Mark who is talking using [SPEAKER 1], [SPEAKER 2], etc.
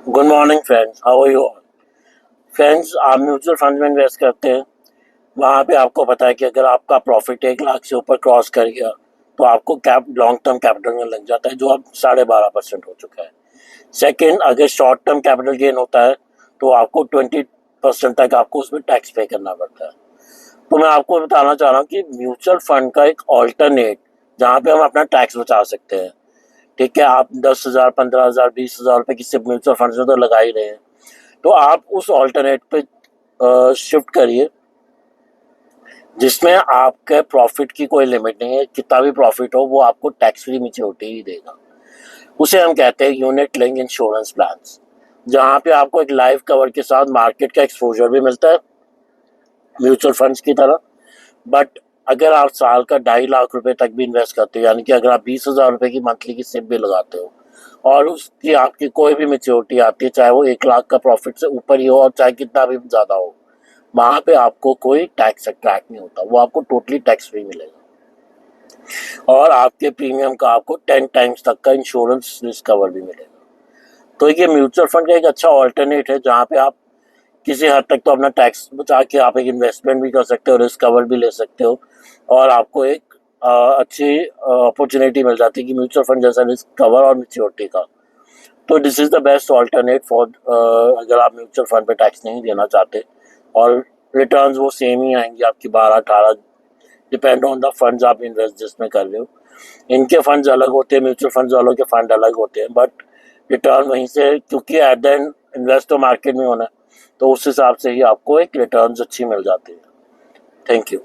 [SPEAKER 1] Good morning friends, how are you all? Friends, आप mutual fund में invest करते हैं। वहाँ पे आपको पता है कि अगर आपका प्रॉफिट 1 लाख से ऊपर क्रॉस कर गया तो आपको लॉन्ग टर्म कैपिटल में लग जाता है, जो अब 12.5% हो चुका है। सेकंड, अगर शॉर्ट टर्म कैपिटल गेन होता है तो आपको 20% तक आपको उसमें टैक्स पे करना पड़ता है। तो मैं आपको बताना चाह रहा हूँ कि म्यूचुअल फंड का एक ऑल्टरनेट जहाँ पे हम अपना टैक्स बचा सकते हैं। ठीक है, आप 10,000, 15,000, 20,000 रुपये किसी म्यूचुअल फंड से तो लगा ही रहे हैं, तो आप उस ऑल्टरनेट पे शिफ्ट करिए जिसमें आपके प्रॉफिट की कोई लिमिट नहीं है। कितना भी प्रॉफिट हो वो आपको टैक्स फ्री मेच्योरिटी ही देगा। उसे हम कहते हैं यूनिट लिंक इंश्योरेंस प्लान्स, जहाँ पे आपको एक लाइफ कवर के साथ मार्केट का एक्सपोजर भी मिलता है म्यूचुअल फंड्स की तरह। बट अगर आप साल का 2.5 लाख रुपए तक भी इन्वेस्ट करते हो, यानी कि अगर आप 20,000 रुपए की मंथली की सिप भी लगाते हो और उसकी आपकी कोई भी मेच्योरिटी आती है, चाहे वो 1 लाख का प्रॉफिट से ऊपर ही हो और चाहे कितना भी ज्यादा हो, वहां पे आपको कोई टैक्स अट्रैक्ट नहीं होता, वो आपको टोटली टैक्स फ्री मिलेगा। और आपके प्रीमियम का आपको 10 टाइम्स तक का इंश्योरेंस रिस्क कवर भी मिलेगा। तो ये म्यूचुअल फंड का एक अच्छा ऑल्टरनेट है जहाँ पे आप किसी हद तक तो अपना टैक्स बचा के आप एक इन्वेस्टमेंट भी कर सकते हो, रिस्क कवर भी ले सकते हो, और आपको एक अच्छी अपॉर्चुनिटी मिल जाती है कि म्यूचुअल फंड जैसा रिस्क कवर और मेच्योरिटी का। तो this is the best alternate for, अगर आप म्यूचुअल फंड पे टैक्स नहीं देना चाहते और रिटर्न्स वो सेम ही आएंगी आपकी 12-18, डिपेंड ऑन द फंड्स आप इन्वेस्ट जिसमें कर रहे हो। इनके फंड्स अलग होते हैं, म्यूचुअल फंड्स वालों के फंड अलग होते हैं, बट रिटर्न वहीं से, क्योंकि एट द एंड इन्वेस्ट तो मार्केट में होना है, तो उस हिसाब से ही आपको एक रिटर्न्स अच्छी मिल जाती है। Thank you.